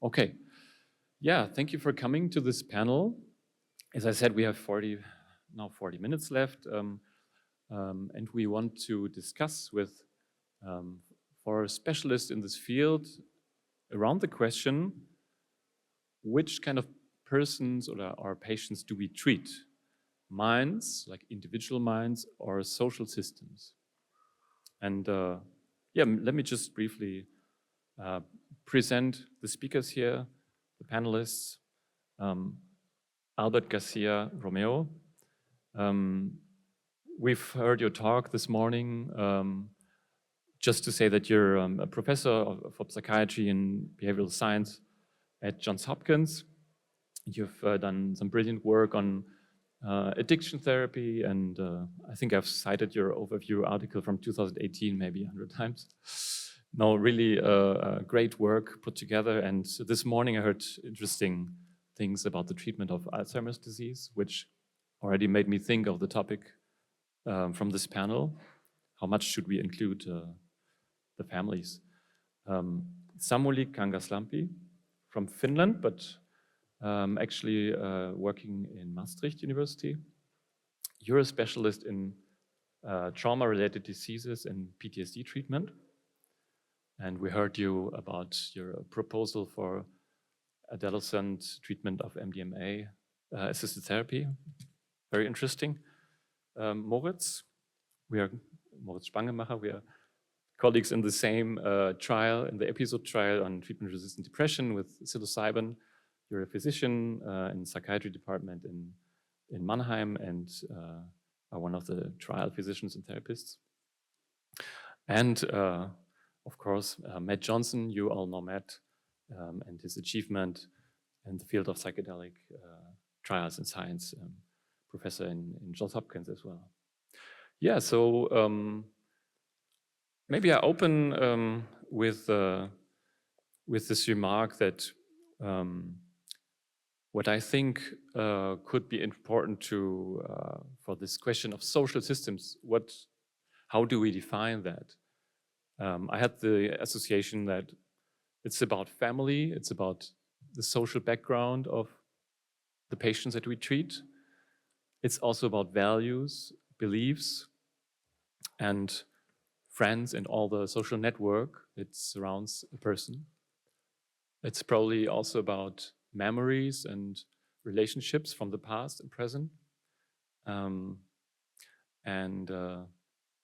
Okay. Yeah, thank you for coming to this panel. As I said, we have 40 minutes left, and we want to discuss with for specialists in this field around the question, which kind of persons or our patients do we treat? Minds, like individual minds, or social systems? And yeah, let me just briefly present the speakers here, the panelists. Albert Garcia-Romeu. We've heard your talk this morning. Just to say that you're a professor for psychiatry and behavioral science at Johns Hopkins. You've done some brilliant work on addiction therapy, and I think I've cited your overview article from 2018 maybe 100 times. No, really great work put together. And this morning I heard interesting things about the treatment of Alzheimer's disease, which already made me think of the topic from this panel. How much should we include the families? Samuli Kangaslampi from Finland, but actually working in Maastricht University. You're a specialist in trauma-related diseases and PTSD treatment. And we heard you about your proposal for adolescent treatment of MDMA assisted therapy. Very interesting. Moritz Spangemacher, we are colleagues in the same trial, in the episode trial on treatment-resistant depression with psilocybin. You're a physician in the psychiatry department in Mannheim and are one of the trial physicians and therapists. And of course, Matt Johnson, you all know Matt and his achievement in the field of psychedelic trials and science, professor in Johns Hopkins as well. Yeah, so maybe I open with this remark that what I think could be important to for this question of social systems. How do we define that? I had the association that it's about family, it's about the social background of the patients that we treat. It's also about values, beliefs, and friends and all the social network that surrounds a person. It's probably also about memories and relationships from the past and present.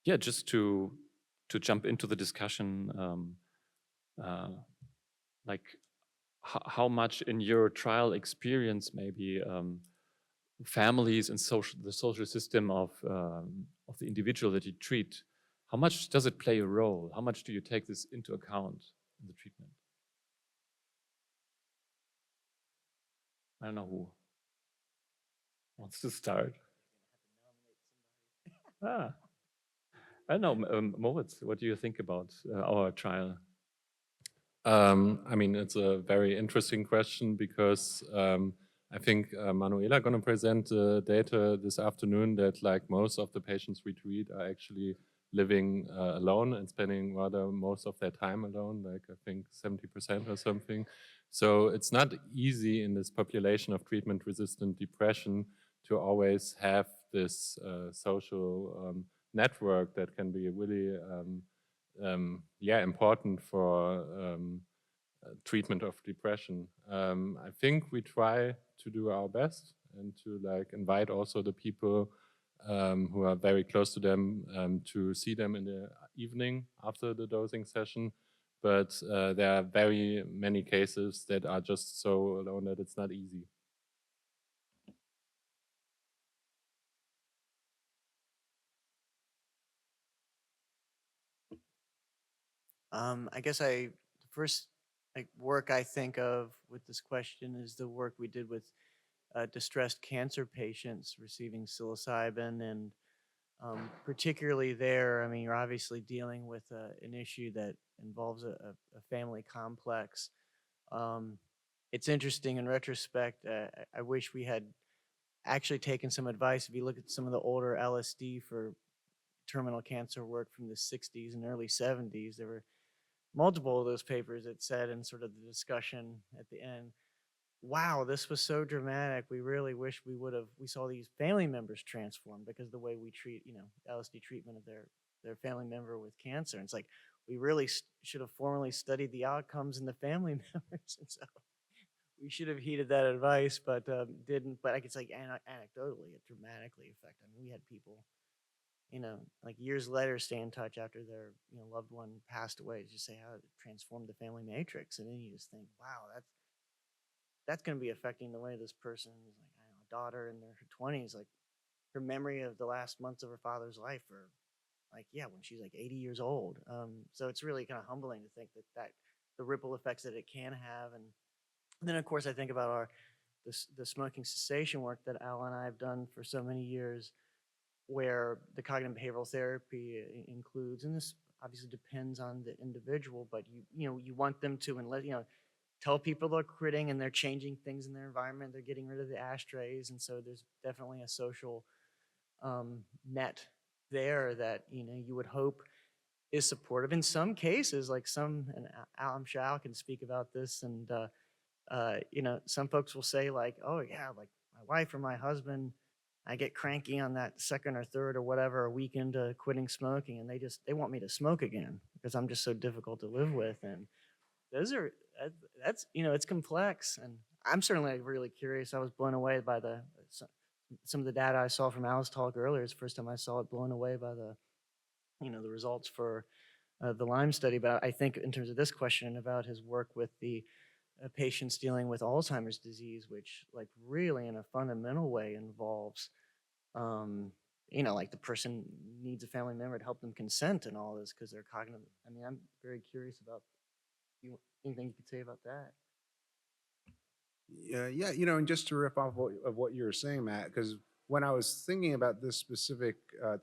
Yeah, just to jump into the discussion, like how much in your trial experience maybe families and the social system of the individual that you treat, how much does it play a role? How much do you take this into account in the treatment? I don't know who wants to start. I don't know, Moritz, what do you think about our trial? I mean, it's a very interesting question because I think Manuela going to present data this afternoon that like most of the patients we treat are actually living alone and spending rather most of their time alone, like I think 70% or something. So it's not easy in this population of treatment-resistant depression to always have this social network that can be really important for treatment of depression. I think we try to do our best and to like invite also the people who are very close to them to see them in the evening after the dosing session. But there are very many cases that are just so alone that it's not easy. I guess the first work I think of with this question is the work we did with distressed cancer patients receiving psilocybin, and particularly there, I mean, you're obviously dealing with an issue that involves a family complex. It's interesting in retrospect. I wish we had actually taken some advice. If you look at some of the older LSD for terminal cancer work from the 60s and early 70s, there were multiple of those papers, it said in sort of the discussion at the end, wow, this was so dramatic. We really wish we saw these family members transform because the way we treat, LSD treatment of their family member with cancer. And it's like, we really should have formally studied the outcomes in the family members. And so we should have heeded that advice, but didn't. But I could say anecdotally, it dramatically affected. I mean, we had people, like years later, stay in touch after their loved one passed away to just say how it transformed the family matrix. And then you just think, wow, that's going to be affecting the way this person is, like, I don't know, a daughter in her 20s, like her memory of the last months of her father's life, or like, yeah, when she's like 80 years old. So it's really kind of humbling to think that the ripple effects that it can have. And then of course I think about the smoking cessation work that Al and I have done for so many years, where the cognitive behavioral therapy includes, and this obviously depends on the individual, but you want them to, and tell people they're quitting and they're changing things in their environment. They're getting rid of the ashtrays. And so there's definitely a social net there that, you would hope is supportive. In some cases, like and I'm sure Al can speak about this, and, some folks will say like, oh yeah, like my wife or my husband, I get cranky on that second or third or whatever, a week into quitting smoking, and they want me to smoke again because I'm just so difficult to live with. And those are that's it's complex, and I'm certainly like really curious. I was blown away by some of the data I saw from Al's talk earlier. It's the first time I saw it. Blown away by the results for the Lyme study. But I think in terms of this question about his work with the patients dealing with Alzheimer's disease, which like really in a fundamental way involves like the person needs a family member to help them consent and all this because they're cognitive. I mean, I'm very curious about anything you could say about that. Yeah, and just to riff off of what you were saying, Matt, because when I was thinking about this specific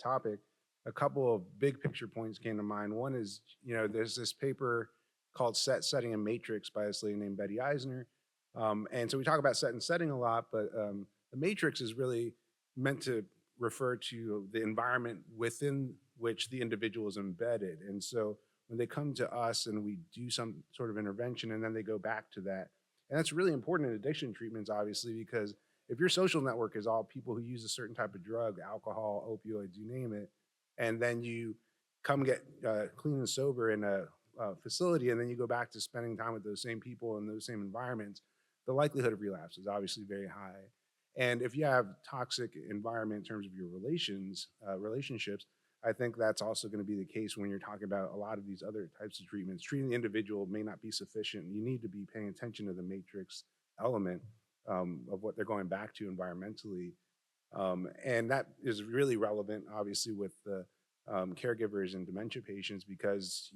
topic, a couple of big picture points came to mind. One is, there's this paper called Set, Setting, and Matrix by this lady named Betty Eisner. And so we talk about set and setting a lot, but the matrix is really meant to refer to the environment within which the individual is embedded. And so when they come to us and we do some sort of intervention and then they go back to that, and that's really important in addiction treatments, obviously, because if your social network is all people who use a certain type of drug, alcohol, opioids, you name it, and then you come get clean and sober in a facility, and then you go back to spending time with those same people in those same environments, the likelihood of relapse is obviously very high. And if you have toxic environment in terms of your relationships, I think that's also going to be the case when you're talking about a lot of these other types of treatments. Treating the individual may not be sufficient. You need to be paying attention to the matrix element of what they're going back to environmentally. And that is really relevant, obviously, with the caregivers and dementia patients because,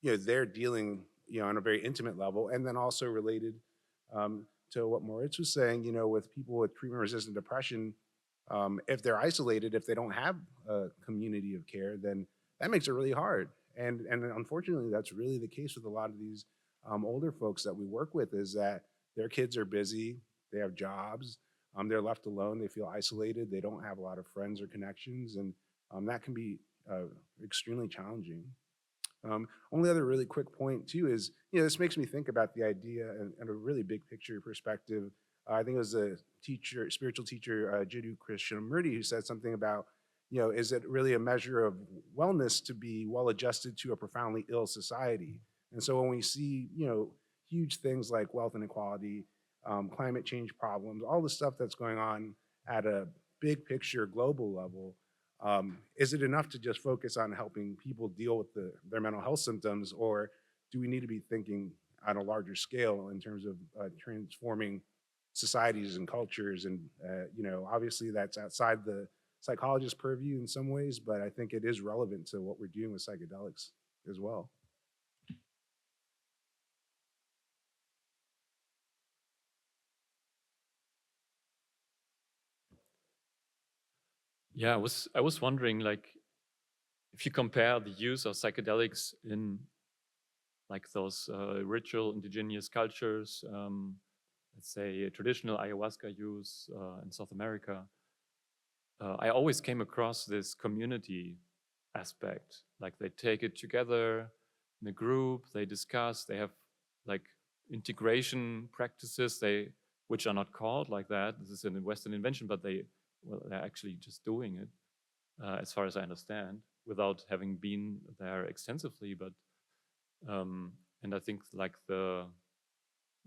they're dealing, on a very intimate level, and then also related to what Moritz was saying, with people with treatment-resistant depression, if they're isolated, if they don't have a community of care, then that makes it really hard. And unfortunately, that's really the case with a lot of these older folks that we work with, is that their kids are busy, they have jobs, they're left alone, they feel isolated, they don't have a lot of friends or connections, and that can be extremely challenging. Only other really quick point too is, this makes me think about the idea and a really big picture perspective. I think it was a spiritual teacher, Jiddu Krishnamurti, who said something about, is it really a measure of wellness to be well adjusted to a profoundly ill society? And so when we see, huge things like wealth inequality, climate change problems, all the stuff that's going on at a big picture global level, is it enough to just focus on helping people deal with their mental health symptoms, or do we need to be thinking on a larger scale in terms of transforming societies and cultures? And obviously that's outside the psychologist's purview in some ways, but I think it is relevant to what we're doing with psychedelics as well. Yeah, I was wondering, like, if you compare the use of psychedelics in like those ritual indigenous cultures, let's say traditional ayahuasca use in South America, I always came across this community aspect. Like they take it together in a group, they discuss, they have like integration practices, which are not called like that. This is a Western invention, but they're actually just doing it, as far as I understand, without having been there extensively. But and I think like the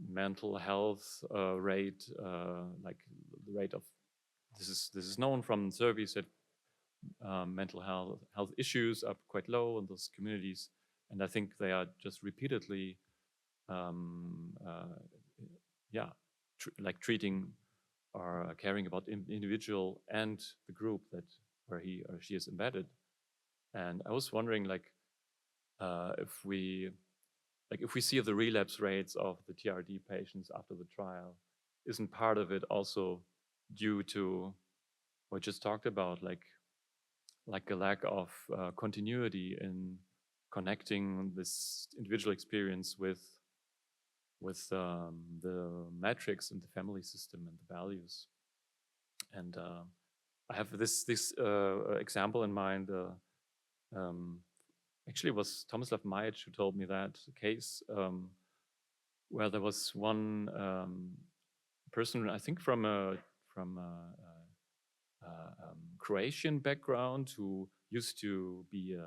mental health rate, like the rate of this is known from surveys that mental health issues are quite low in those communities, and I think they are just repeatedly, yeah, like treating or caring about individual and the group that where he or she is embedded. And I was wondering, like, if we see the relapse rates of the TRD patients after the trial, isn't part of it also due to what we just talked about, like a lack of continuity in connecting this individual experience with the metrics and the family system and the values. And I have this example in mind. Actually, it was Tomislav Majic who told me that case where there was one person, I think from a Croatian background, who used to be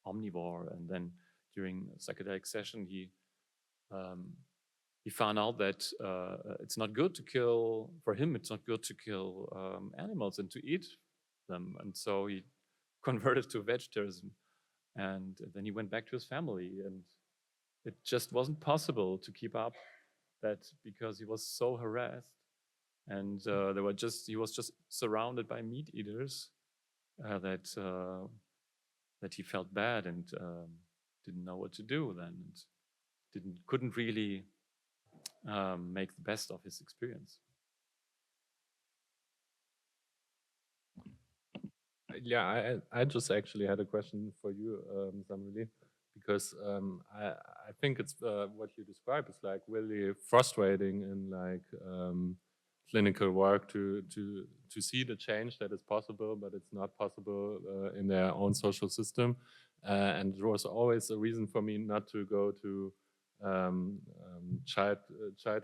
omnivore, and then during a psychedelic session he found out that it's not good to kill, for him it's not good to kill animals and to eat them, and so he converted to vegetarianism, and then he went back to his family, and it just wasn't possible to keep up that because he was so harassed, and he was just surrounded by meat eaters that he felt bad and didn't know what to do then, and couldn't really make the best of his experience. Yeah, I just actually had a question for you, Samuli, because I think it's what you describe is like really frustrating in like clinical work to see the change that is possible, but it's not possible in their own social system. And there was always a reason for me not to go to child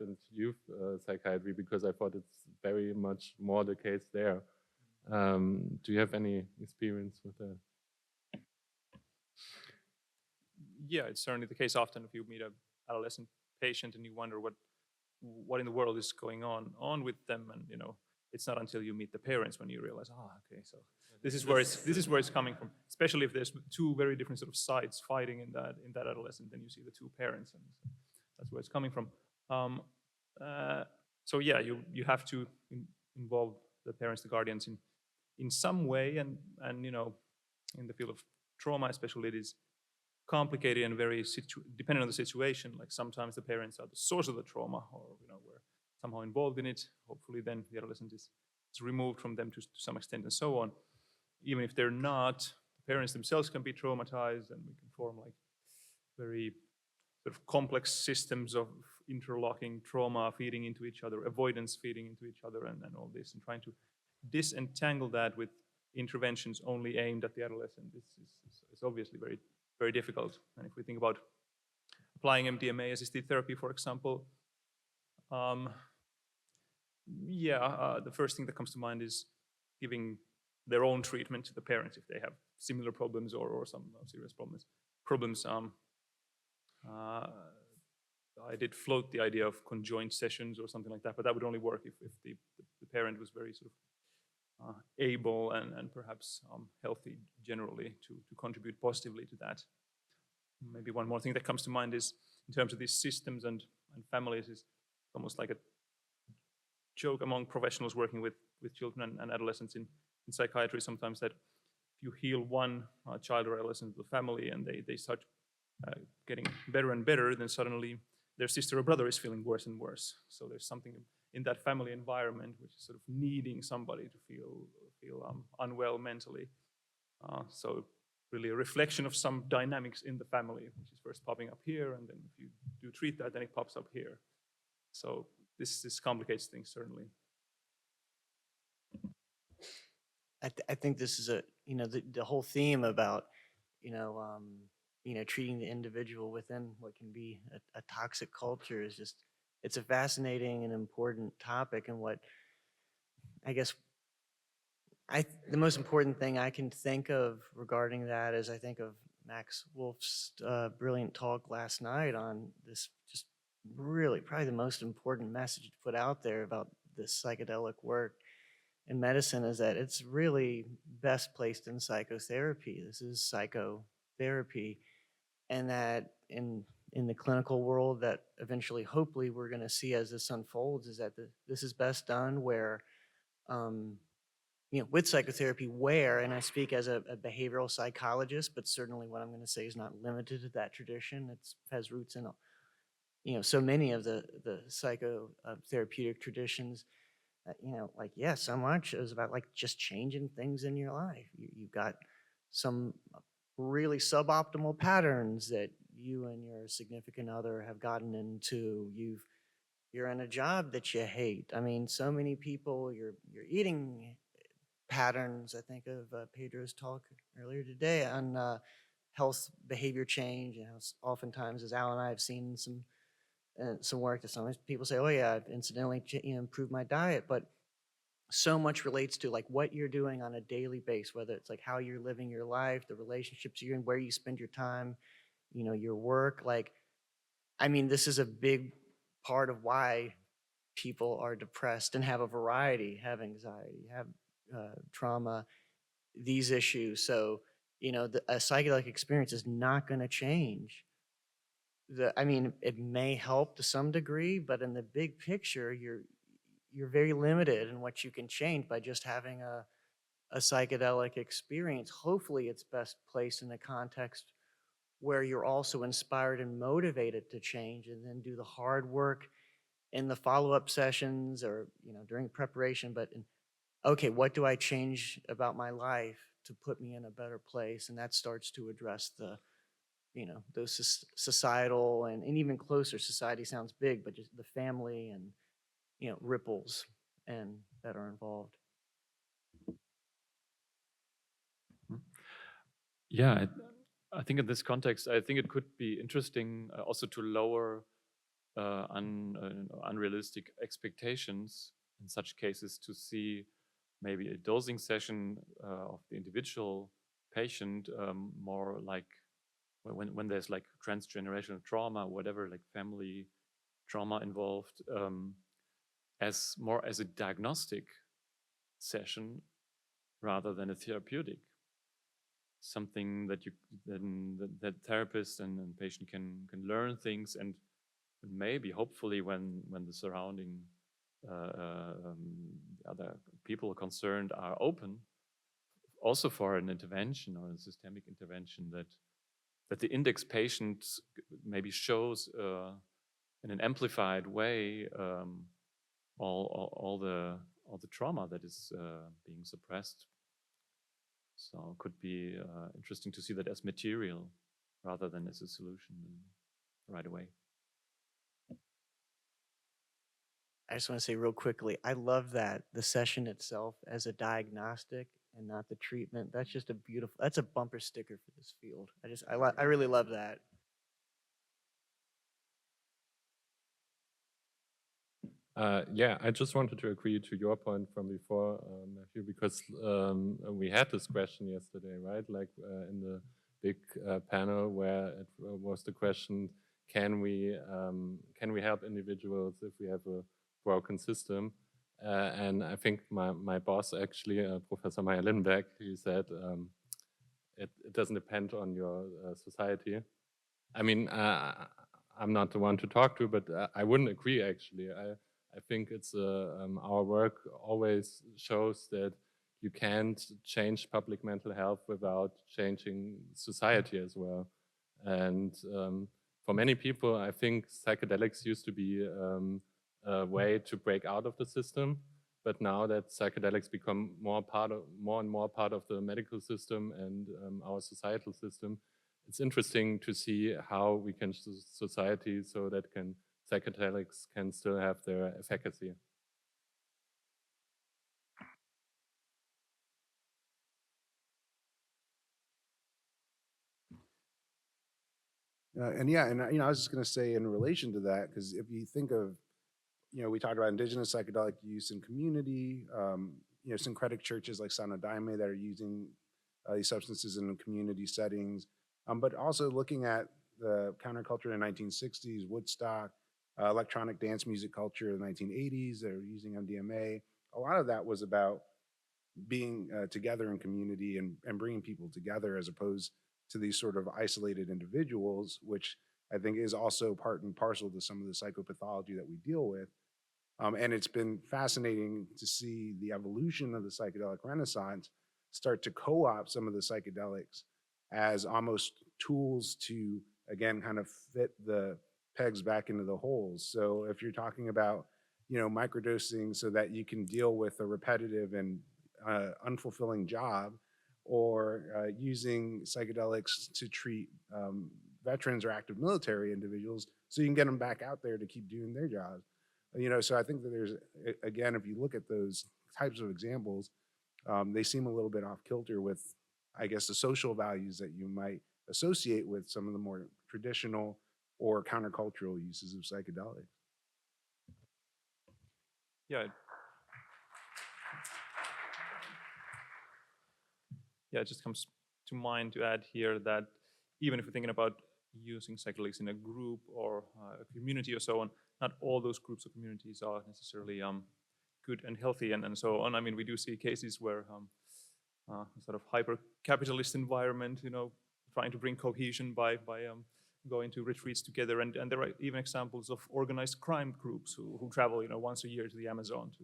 and youth psychiatry, because I thought it's very much more the case there. Do you have any experience with that? Yeah, it's certainly the case. Often, if you meet an adolescent patient and you wonder what in the world is going on with them, and it's not until you meet the parents when you realize, okay, so this is where it's coming from. Especially if there's two very different sort of sides fighting in that adolescent, then you see the two parents, and that's where it's coming from. So yeah, you have to involve the parents, the guardians, in some way, and in the field of trauma especially, it is complicated and very dependent on the situation. Like sometimes the parents are the source of the trauma, or we're somehow involved in it. Hopefully then the adolescent is removed from them to some extent, and so on. Even if they're not, the parents themselves can be traumatized, and we can form like very sort of complex systems of interlocking trauma feeding into each other, avoidance feeding into each other, and all this, and trying to disentangle that with interventions only aimed at the adolescent is obviously very, very difficult. And if we think about applying MDMA-assisted therapy, for example, the first thing that comes to mind is giving their own treatment to the parents if they have similar problems or some serious problems. I did float the idea of conjoined sessions or something like that, but that would only work if the parent was very sort of able and perhaps healthy generally to contribute positively to that. Maybe one more thing that comes to mind is, in terms of these systems and families, is almost like a joke among professionals working with children and adolescents in psychiatry sometimes, that if you heal one child or adolescent of the family and they start getting better and better, then suddenly their sister or brother is feeling worse and worse. So there's something in that family environment which is sort of needing somebody to feel unwell mentally. So really a reflection of some dynamics in the family, which is first popping up here, and then if you do treat that, then it pops up here. So this complicates things, certainly. I think this is the whole theme about, treating the individual within what can be a toxic culture is just, it's a fascinating and important topic. And what I guess the most important thing I can think of regarding that is I think of Max Wolf's brilliant talk last night on this, just really probably the most important message to put out there about this psychedelic work in medicine is that it's really best placed in psychotherapy. This is psychotherapy, and that in the clinical world that eventually, hopefully, we're going to see as this unfolds is that this is best done where, um, with psychotherapy, where, and I speak as a behavioral psychologist, but certainly what I'm going to say is not limited to that tradition. It has roots in, so many of the psychotherapeutic traditions. Like, yeah, so much is about like just changing things in your life. You've got some really suboptimal patterns that you and your significant other have gotten into. You're in a job that you hate. I mean, so many people, your eating patterns. I think of Pedro's talk earlier today on health behavior change. Oftentimes, as Al and I have seen some work that some people say, "Oh yeah, I've incidentally improved my diet," but so much relates to like what you're doing on a daily basis, whether it's like how you're living your life, the relationships you're in, where you spend your time, your work. Like, I mean, this is a big part of why people are depressed and have a variety, have anxiety, have trauma, these issues. So, a psychedelic experience is not going to change. I mean, it may help to some degree, but in the big picture, you're very limited in what you can change by just having a psychedelic experience. Hopefully, it's best placed in a context where you're also inspired and motivated to change, and then do the hard work in the follow-up sessions or during preparation. But okay, what do I change about my life to put me in a better place? And that starts to address those societal and even closer. Society sounds big, but just the family and ripples and that are involved. Yeah, I think in this context, I think it could be interesting also to lower unrealistic expectations in such cases, to see maybe a dosing session of the individual patient more like when there's like transgenerational trauma, whatever, like family trauma involved, as more as a diagnostic session rather than a therapeutic. Something that that therapist and patient can learn things, and maybe hopefully when the surrounding other people concerned are open also for an intervention or a systemic intervention, that the index patient maybe shows in an amplified way all the trauma that is being suppressed. So it could be interesting to see that as material rather than as a solution right away. I just want to say real quickly, I love that the session itself as a diagnostic and not the treatment. That's just that's a bumper sticker for this field. I really love that. Yeah, I just wanted to agree to your point from before, Matthew, because we had this question yesterday, right? Like in the big panel where it was the question, can we help individuals if we have a broken system? And I think my boss actually, Professor Meyer-Lindenberg, he said it doesn't depend on your society. I mean, I'm not the one to talk to, but I wouldn't agree actually. I think it's our work always shows that you can't change public mental health without changing society as well. And for many people, I think psychedelics used to be a way to break out of the system. But now that psychedelics become more and more part of the medical system and our societal system, it's interesting to see how we can society so that psychedelics can still have their efficacy. And yeah, and I was just going to say in relation to that, because if you think of, we talked about indigenous psychedelic use in community, syncretic churches like Sana Daime that are using these substances in community settings, but also looking at the counterculture in the 1960s, Woodstock, electronic dance music culture in the 1980s that are using MDMA. A lot of that was about being together in community and bringing people together as opposed to these sort of isolated individuals, which I think is also part and parcel to some of the psychopathology that we deal with. And it's been fascinating to see the evolution of the psychedelic renaissance start to co-opt some of the psychedelics as almost tools to, again, kind of fit the pegs back into the holes. So if you're talking about, microdosing so that you can deal with a repetitive and unfulfilling job, or using psychedelics to treat veterans or active military individuals so you can get them back out there to keep doing their jobs. So I think that there's, again, if you look at those types of examples, they seem a little bit off kilter with, I guess, the social values that you might associate with some of the more traditional or countercultural uses of psychedelics. Yeah. Yeah, it just comes to mind to add here that even if we're thinking about using psychedelics in a group or a community or so on, not all those groups or communities are necessarily good and healthy and so on. I mean, we do see cases where sort of hyper-capitalist environment, trying to bring cohesion by going to retreats together, and there are even examples of organized crime groups who travel, once a year to the Amazon to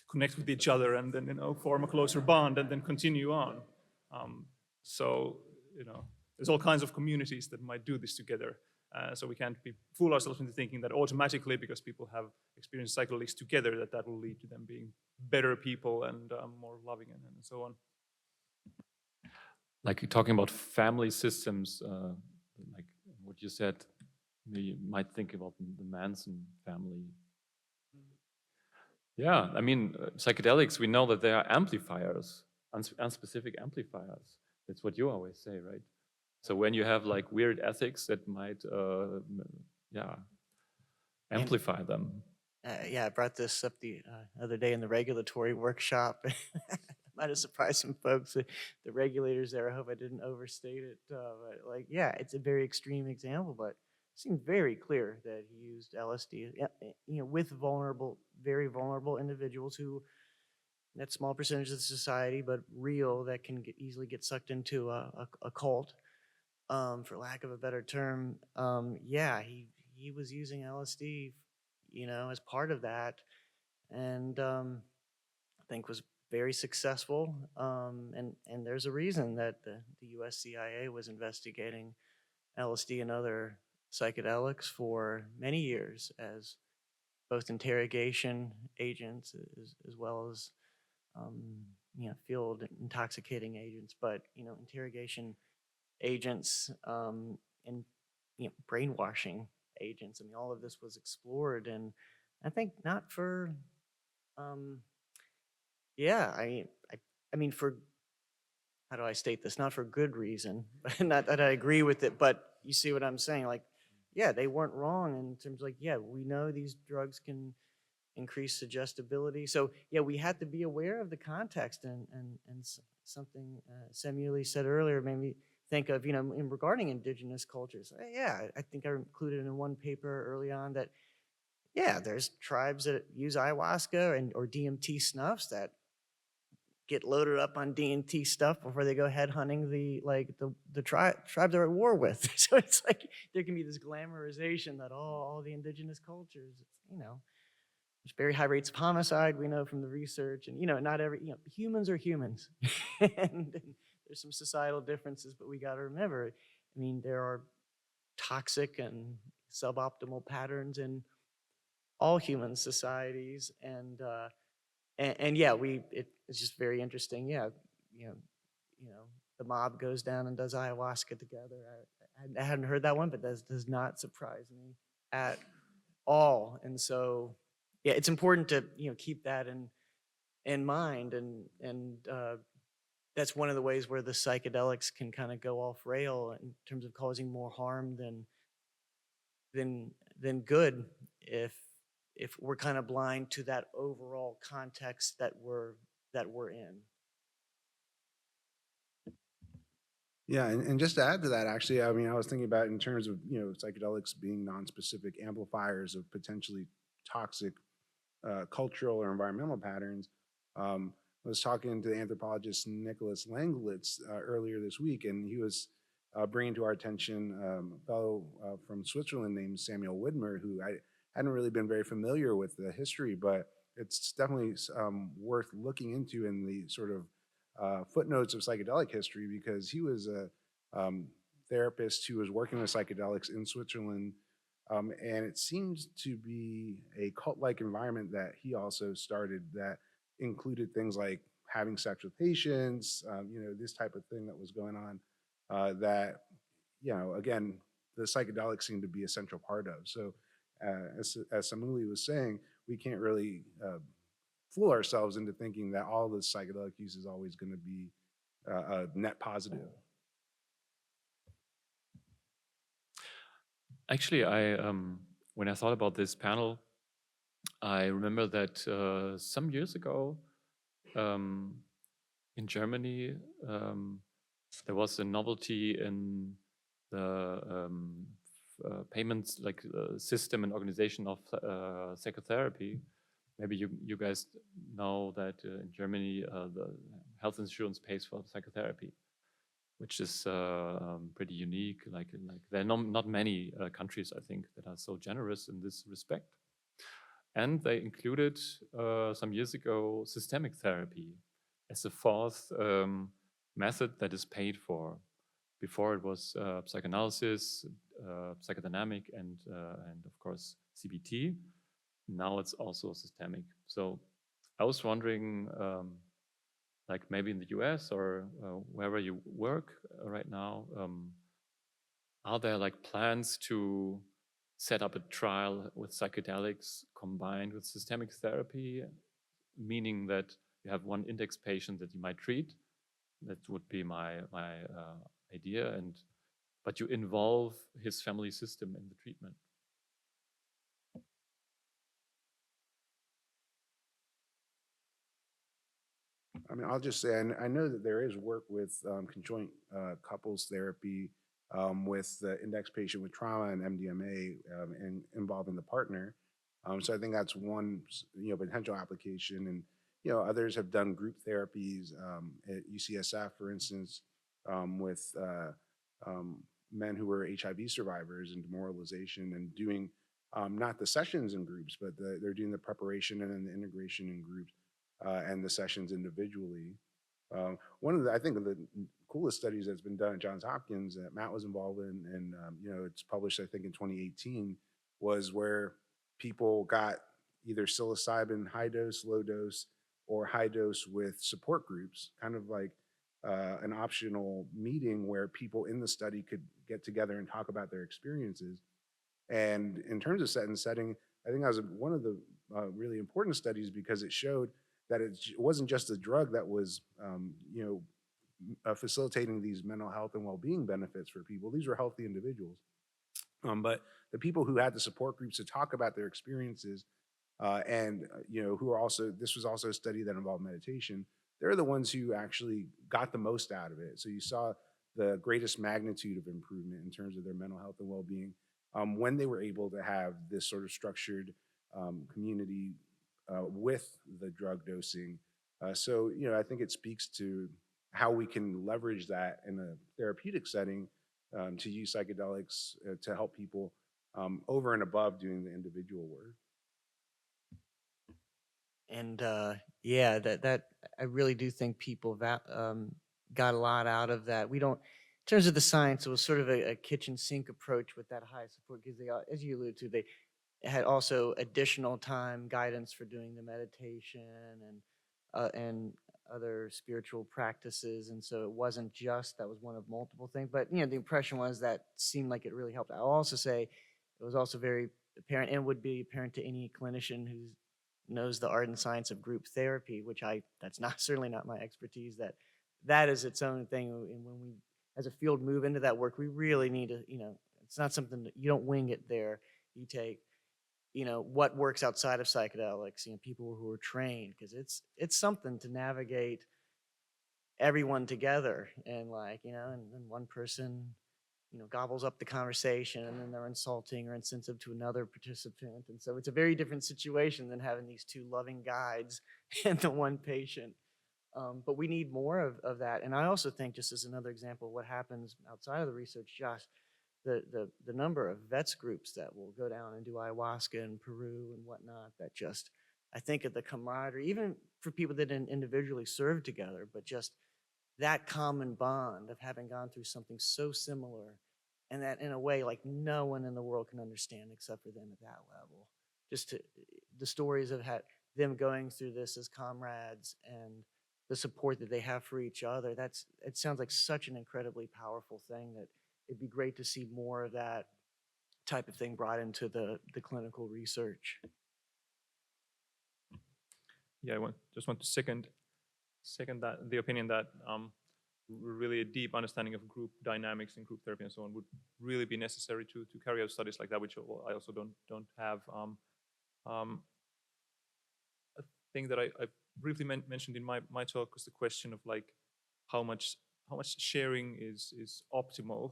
connect with each other and then, form a closer bond and then continue on. So, there's all kinds of communities that might do this together. So we can't fool ourselves into thinking that automatically, because people have experienced psychedelics together, that will lead to them being better people and more loving and so on. Like talking about family systems, like what you said, we might think about the Manson family. Yeah, I mean, psychedelics, we know that they are amplifiers, unspecific amplifiers. That's what you always say, right? So when you have like weird ethics that might, amplify them. Yeah, I brought this up the other day in the regulatory workshop. Might have surprised some folks, the regulators there. I hope I didn't overstate it. But it's a very extreme example, but it seemed very clear that he used LSD, with very vulnerable individuals who, that small percentage of the society, but real, that can easily get sucked into a cult, for lack of a better term. He was using LSD, as part of that, and I think was very successful. And there's a reason that the U.S. CIA was investigating LSD and other psychedelics for many years as both interrogation agents as well as field intoxicating agents, but interrogation agents, and brainwashing agents. I mean, all of this was explored, and I think not for, I mean, for, how do I state this? Not for good reason, not that I agree with it, but you see what I'm saying? Like, yeah, they weren't wrong in terms of, like, yeah, we know these drugs can increase suggestibility. So yeah, we had to be aware of the context, and something Samuli said earlier made me think of, in regarding indigenous cultures. Yeah, I think I included in one paper early on that, yeah, there's tribes that use ayahuasca or DMT snuffs that get loaded up on DMT stuff before they go head hunting the tribe they're at war with. So it's like there can be this glamorization that all the indigenous cultures, there's very high rates of homicide, we know from the research, and not every, humans are humans. and there's some societal differences, but we got to remember, I mean, there are toxic and suboptimal patterns in all human societies, and yeah, it's just very interesting. Yeah, the mob goes down and does ayahuasca together. I hadn't heard that one, but that does not surprise me at all. And so, yeah, it's important to keep that in mind, and that's one of the ways where the psychedelics can kind of go off rail in terms of causing more harm than then good if we're kind of blind to that overall context that we're in. Yeah, and just to add to that, actually, I mean, I was thinking about in terms of, you know, psychedelics being non-specific amplifiers of potentially toxic cultural or environmental patterns. I was talking to the anthropologist Nicholas Langlitz earlier this week, and he was bringing to our attention a fellow from Switzerland named Samuel Widmer, who I hadn't really been very familiar with the history, but it's definitely worth looking into in the sort of footnotes of psychedelic history, because he was a therapist who was working with psychedelics in Switzerland. And it seems to be a cult-like environment that he also started that included things like having sex with patients, you know, this type of thing that was going on that, you know, again, the psychedelics seem to be a central part of. So as Samuli was saying, we can't really fool ourselves into thinking that all the psychedelic use is always going to be a net positive. Actually, when I thought about this panel, I remember that some years ago in Germany, there was a novelty in the payments, like system and organization of psychotherapy. Maybe you guys know that in Germany, the health insurance pays for psychotherapy, which is pretty unique. Like there are not many countries, I think, that are so generous in this respect. And they included some years ago systemic therapy as a fourth method that is paid for. Before it was psychoanalysis, psychodynamic, and of course CBT. Now it's also systemic. So I was wondering, like maybe in the US or wherever you work right now, are there like plans to set up a trial with psychedelics combined with systemic therapy, meaning that you have one index patient that you might treat? That would be my idea, but you involve his family system in the treatment. I mean, I'll just say, I know that there is work with conjoint couples therapy with the index patient with trauma and MDMA and involving the partner. So I think that's one, you know, potential application. And, you know, others have done group therapies at UCSF, for instance, with men who were HIV survivors and demoralization, and doing not the sessions in groups, but they're doing the preparation and then the integration in groups. And the sessions individually. One of the, I think, of the coolest studies that's been done at Johns Hopkins that Matt was involved in, and you know, it's published, I think, in 2018, was where people got either psilocybin high dose, low dose, or high dose with support groups, kind of like an optional meeting where people in the study could get together and talk about their experiences. And in terms of setting, I think that was one of the really important studies, because it showed that it wasn't just a drug that was, you know, facilitating these mental health and well-being benefits for people. These were healthy individuals. But the people who had the support groups to talk about their experiences and, you know, who are also, this was also a study that involved meditation, they're the ones who actually got the most out of it. So you saw the greatest magnitude of improvement in terms of their mental health and well-being when they were able to have this sort of structured community with the drug dosing. So, you know, I think it speaks to how we can leverage that in a therapeutic setting to use psychedelics to help people over and above doing the individual work. And yeah, that I really do think people got a lot out of that. We don't, in terms of the science, it was sort of a kitchen sink approach with that high support, because they, as you alluded to, they had also additional time guidance for doing the meditation and other spiritual practices, and so it wasn't just that was one of multiple things. But you know, the impression was that seemed like it really helped. I'll also say it was also very apparent, and would be apparent to any clinician who knows the art and science of group therapy, which that's not certainly not my expertise. That is its own thing, and when we as a field move into that work, we really need to, you know, It's not something that you don't wing it there. You take, what works outside of psychedelics, people who are trained, because it's something to navigate everyone together, and and then one person gobbles up the conversation, and then they're insulting or insensitive to another participant. And so it's a very different situation than having these two loving guides and the one patient. But we need more of that. And I also think, just as another example of what happens outside of the research, Josh, the number of vets groups that will go down and do ayahuasca in Peru and whatnot, that just, I think of the camaraderie, even for people that didn't individually serve together, but just that common bond of having gone through something so similar, and that in a way like no one in the world can understand except for them at that level. The stories of them going through this as comrades, and the support that they have for each other, it sounds like such an incredibly powerful thing that it'd be great to see more of that type of thing brought into the clinical research. Yeah, just want to second that, the opinion that really a deep understanding of group dynamics and group therapy and so on would really be necessary to carry out studies like that, which I also don't have. A thing that I briefly mentioned in my talk was the question of like how much sharing is optimal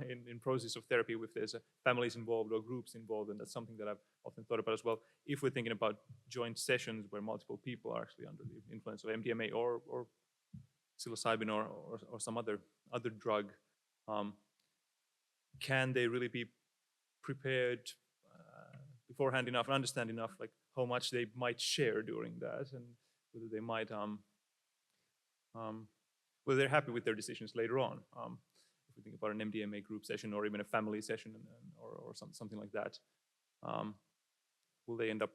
in process of therapy, if there's families involved or groups involved, and that's something that I've often thought about as well. If we're thinking about joint sessions where multiple people are actually under the influence of MDMA or psilocybin or some other drug, can they really be prepared beforehand enough and understand enough like how much they might share during that, and whether they might whether they're happy with their decisions later on. If we think about an MDMA group session or even a family session or something like that, will they end up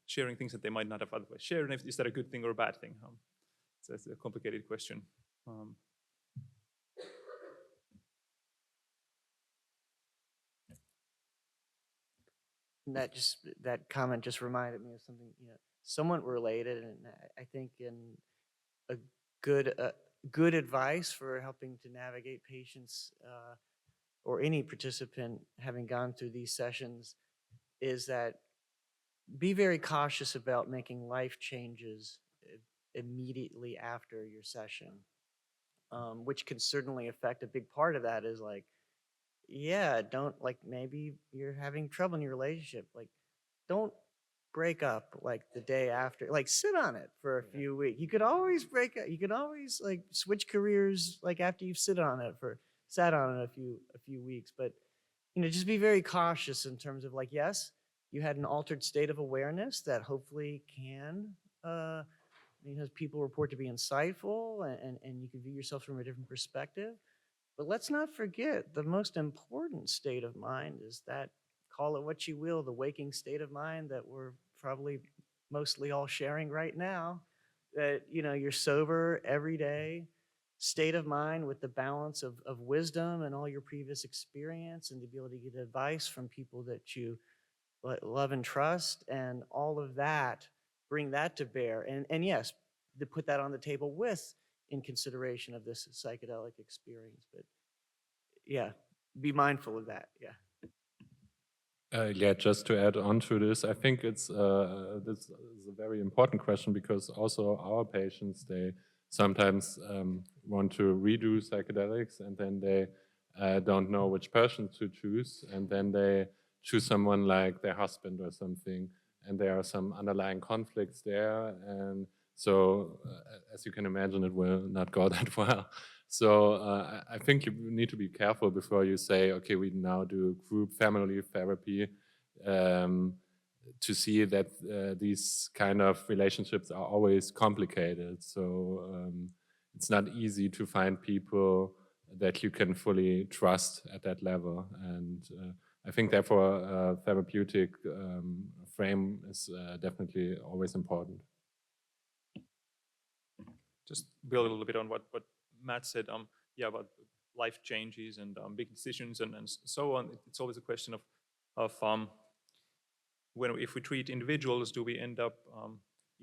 sharing things that they might not have otherwise shared? And is that a good thing or a bad thing? So that's a complicated question. And that comment just reminded me of something, somewhat related, and I think in a good advice for helping to navigate patients or any participant having gone through these sessions is that be very cautious about making life changes immediately after your session, which can certainly affect. A big part of that is like, don't, like, maybe you're having trouble in your relationship, like, don't break up like the day after, like sit on it for a few weeks. You could always break up, you could always like switch careers like after you've sat on it a few weeks. But just be very cautious in terms of like, yes, you had an altered state of awareness that hopefully can people report to be insightful, and you can view yourself from a different perspective. But let's not forget the most important state of mind is that, call it what you will, the waking state of mind that we're probably mostly all sharing right now, that you're sober every day, state of mind with the balance of wisdom and all your previous experience, and the ability to get advice from people that you love and trust, and all of that, bring that to bear. And yes, to put that on the table in consideration of this psychedelic experience. But yeah, be mindful of that. Yeah, just to add on to this, I think this is a very important question, because also our patients, they sometimes want to redo psychedelics, and then they don't know which person to choose, and then they choose someone like their husband or something, and there are some underlying conflicts there, and so as you can imagine, it will not go that well. So I think you need to be careful before you say, okay, we now do group family therapy, to see that these kind of relationships are always complicated. So it's not easy to find people that you can fully trust at that level. And I think therefore a therapeutic frame is definitely always important. Just build a little bit on what Matt said, about life changes and big decisions and so on. It's always a question of if we treat individuals, do we end up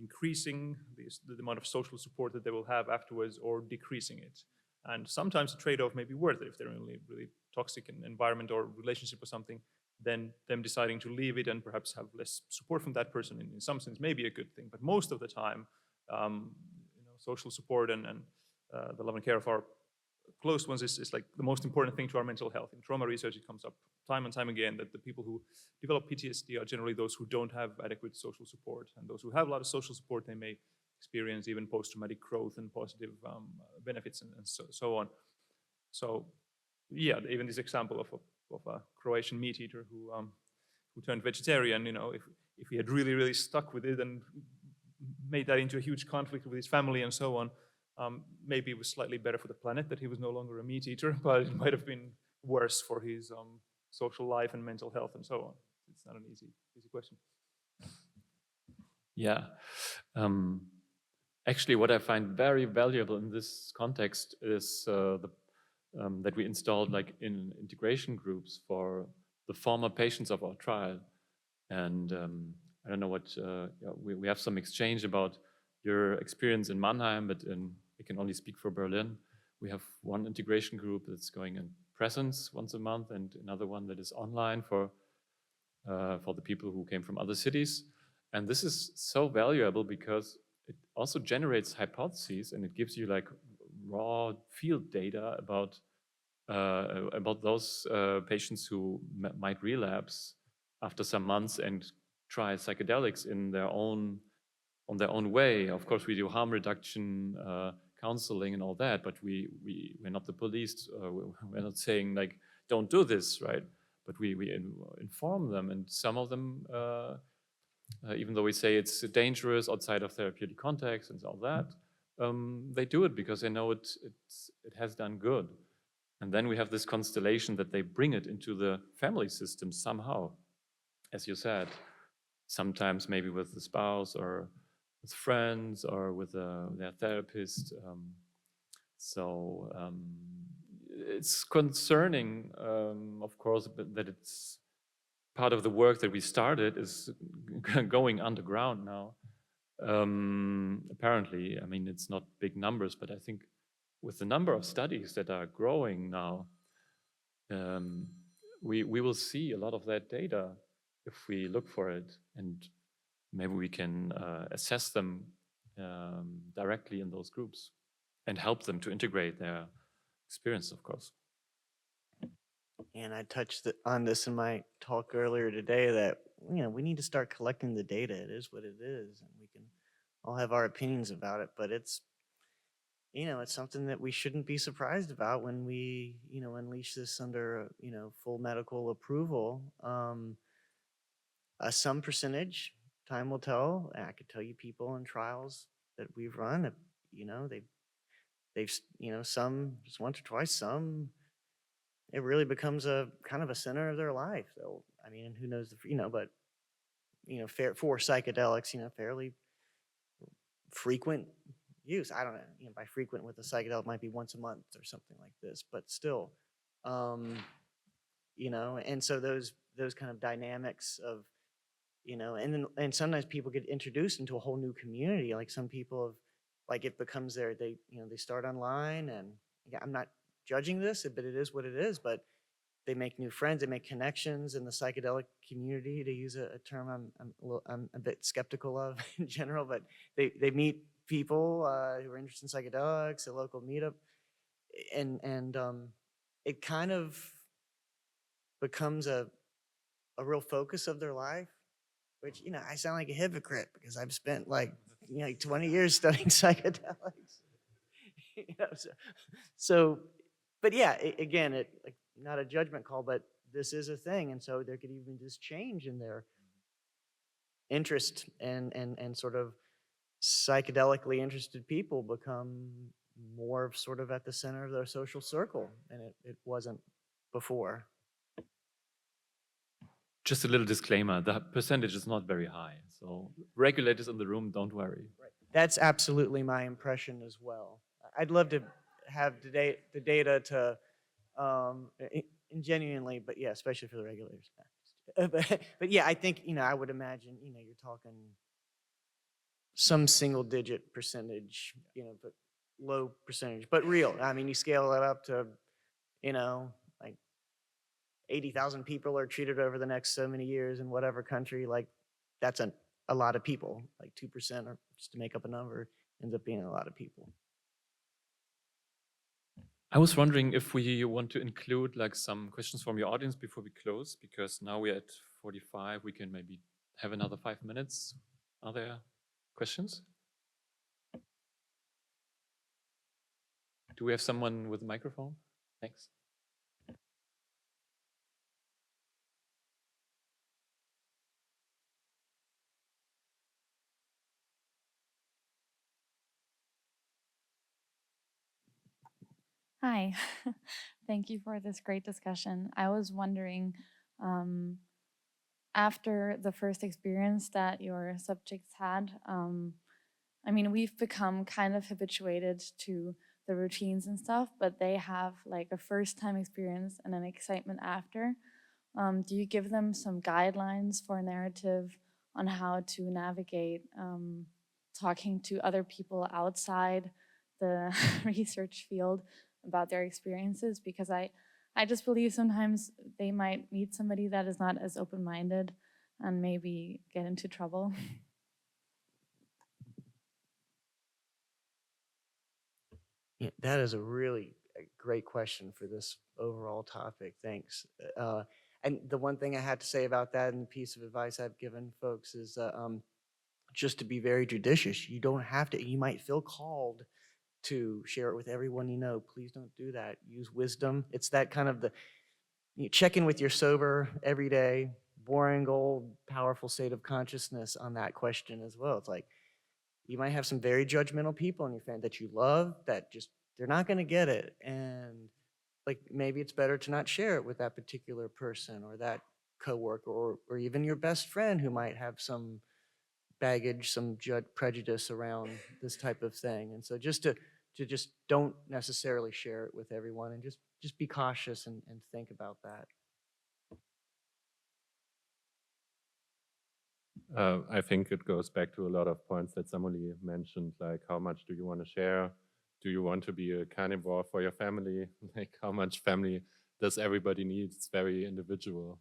increasing the amount of social support that they will have afterwards, or decreasing it? And sometimes the trade-off may be worth it if they're in a really toxic environment or relationship or something. Then them deciding to leave it and perhaps have less support from that person in some sense may be a good thing. But most of the time, social support and the love and care of our close ones is like the most important thing to our mental health. In trauma research, it comes up time and time again that the people who develop PTSD are generally those who don't have adequate social support. And those who have a lot of social support, they may experience even post-traumatic growth and positive benefits and so on. So yeah, even this example of a Croatian meat eater who turned vegetarian, if he had really stuck with it and made that into a huge conflict with his family and so on, maybe it was slightly better for the planet that he was no longer a meat eater, but it might have been worse for his social life and mental health and so on. It's not an easy question. Yeah. Actually, what I find very valuable in this context is that we installed like in integration groups for the former patients of our trial. And I don't know what, we have some exchange about your experience in Mannheim, but I can only speak for Berlin. We have one integration group that's going in presence once a month and another one that is online for the people who came from other cities. And this is so valuable because it also generates hypotheses and it gives you like raw field data about those patients who might relapse after some months and try psychedelics on their own way. Of course, we do harm reduction, counseling and all that, but we're not the police. We're not saying like, don't do this, right? But we inform them, and some of them, even though we say it's dangerous outside of therapeutic context and all that, they do it because they know it has done good. And then we have this constellation that they bring it into the family system somehow, as you said, sometimes maybe with the spouse or with friends or with their therapist. It's concerning, of course, that it's part of the work that we started is going underground now. Apparently, I mean, it's not big numbers, but I think with the number of studies that are growing now, we will see a lot of that data if we look for it, and maybe we can assess them directly in those groups and help them to integrate their experience, of course. And I touched on this in my talk earlier today that, we need to start collecting the data. It is what it is, and we can all have our opinions about it, but it's something that we shouldn't be surprised about when we, unleash this under, full medical approval. Some percentage, time will tell. I could tell you people in trials that we've run, they've some just once or twice, some it really becomes a kind of a center of their life. So, I mean, who knows, but, for psychedelics, fairly frequent use. I don't know, by frequent with a psychedelic might be once a month or something like this, but still, and so those kind of dynamics of, and sometimes people get introduced into a whole new community. Like some people have, like it becomes they start online, and yeah, I'm not judging this, but it is what it is. But they make new friends, they make connections in the psychedelic community, to use a term I'm a bit skeptical of in general, but they meet people who are interested in psychedelics, a local meetup, and it kind of becomes a real focus of their life, which, I sound like a hypocrite because I've spent like 20 years studying psychedelics. So, but yeah, again, like, not a judgment call, but this is a thing, and so there could even this change in their interest, and sort of psychedelically interested people become more sort of at the center of their social circle, and it wasn't before. Just a little disclaimer, the percentage is not very high. So regulators in the room, don't worry. Right. That's absolutely my impression as well. I'd love to have the data to, genuinely, but yeah, especially for the regulators. But yeah, I think, I would imagine, you're talking some single digit percentage, but low percentage, but real. I mean, you scale it up to, you know, like 80,000 people are treated over the next so many years in whatever country. Like that's a lot of people. Like 2%, or just to make up a number, ends up being a lot of people. I was wondering if we want to include like some questions from your audience before we close, because now we're at 45. We can maybe have another 5 minutes. Are there questions? Do we have someone with a microphone? Thanks. Hi, thank you for this great discussion. I was wondering, after the first experience that your subjects had, I mean, we've become kind of habituated to the routines and stuff, but they have like a first time experience and an excitement after. Do you give them some guidelines for a narrative on how to navigate talking to other people outside the research field about their experiences? Because I just believe sometimes they might meet somebody that is not as open-minded and maybe get into trouble. Yeah, that is a really great question for this overall topic. Thanks. And the one thing I had to say about that, and the piece of advice I've given folks, is just to be very judicious. You don't have to. You might feel called to share it with everyone you know. Please don't do that. Use wisdom. It's that kind of you check in with your sober, everyday, boring, old, powerful state of consciousness on that question as well. It's like, you might have some very judgmental people in your family that you love that just, they're not going to get it. And like, maybe it's better to not share it with that particular person or that coworker, or even your best friend who might have some baggage, some prejudice around this type of thing. And so just to just don't necessarily share it with everyone, and just be cautious and think about that. I think it goes back to a lot of points that Samuli mentioned, like how much do you want to share? Do you want to be a carnivore for your family? Like how much family does everybody need? It's very individual.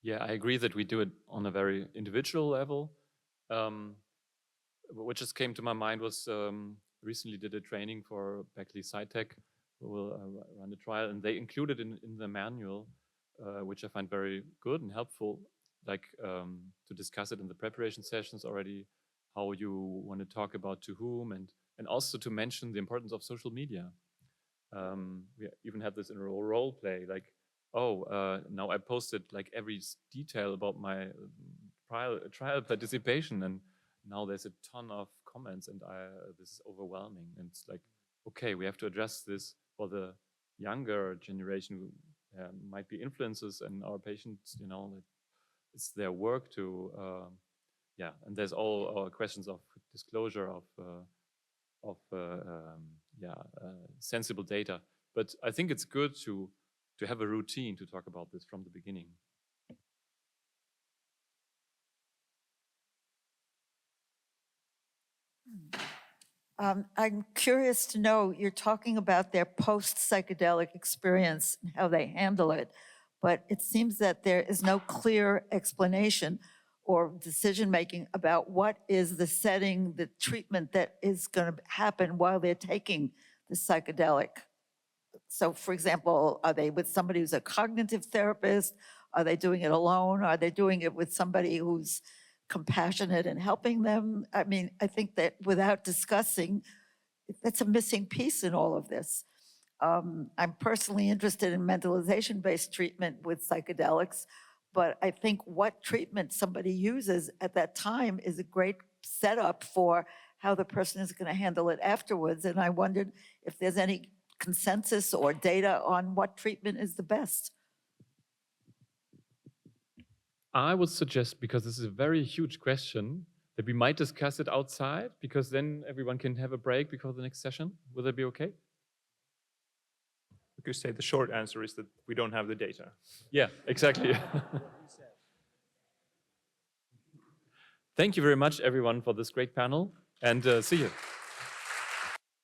Yeah, I agree that we do it on a very individual level. What just came to my mind was recently did a training for Beckley SciTech, who will run the trial, and they included in the manual, which I find very good and helpful, like to discuss it in the preparation sessions already, how you want to talk about to whom, and also to mention the importance of social media. We even had this in a role play, like, oh, now I posted like every detail about my trial participation, and now there's a ton of comments, and this is overwhelming. And it's like, okay, we have to address this for the younger generation who might be influences, and our patients, you know, it's their work to, yeah. And there's all questions of disclosure of sensible data. But I think it's good to have a routine to talk about this from the beginning. I'm curious to know, you're talking about their post-psychedelic experience and how they handle it, but it seems that there is no clear explanation or decision-making about what is the setting, the treatment that is going to happen while they're taking the psychedelic. So for example, are they with somebody who's a cognitive therapist? Are they doing it alone? Are they doing it with somebody who's compassionate and helping them? I mean, I think that without discussing, that's a missing piece in all of this. I'm personally interested in mentalization-based treatment with psychedelics, but I think what treatment somebody uses at that time is a great setup for how the person is going to handle it afterwards. And I wondered if there's any consensus or data on what treatment is the best. I would suggest, because this is a very huge question, that we might discuss it outside, because then everyone can have a break before the next session. Will that be okay? We could say the short answer is that we don't have the data. Yeah, exactly. Thank you very much, everyone, for this great panel. and see you.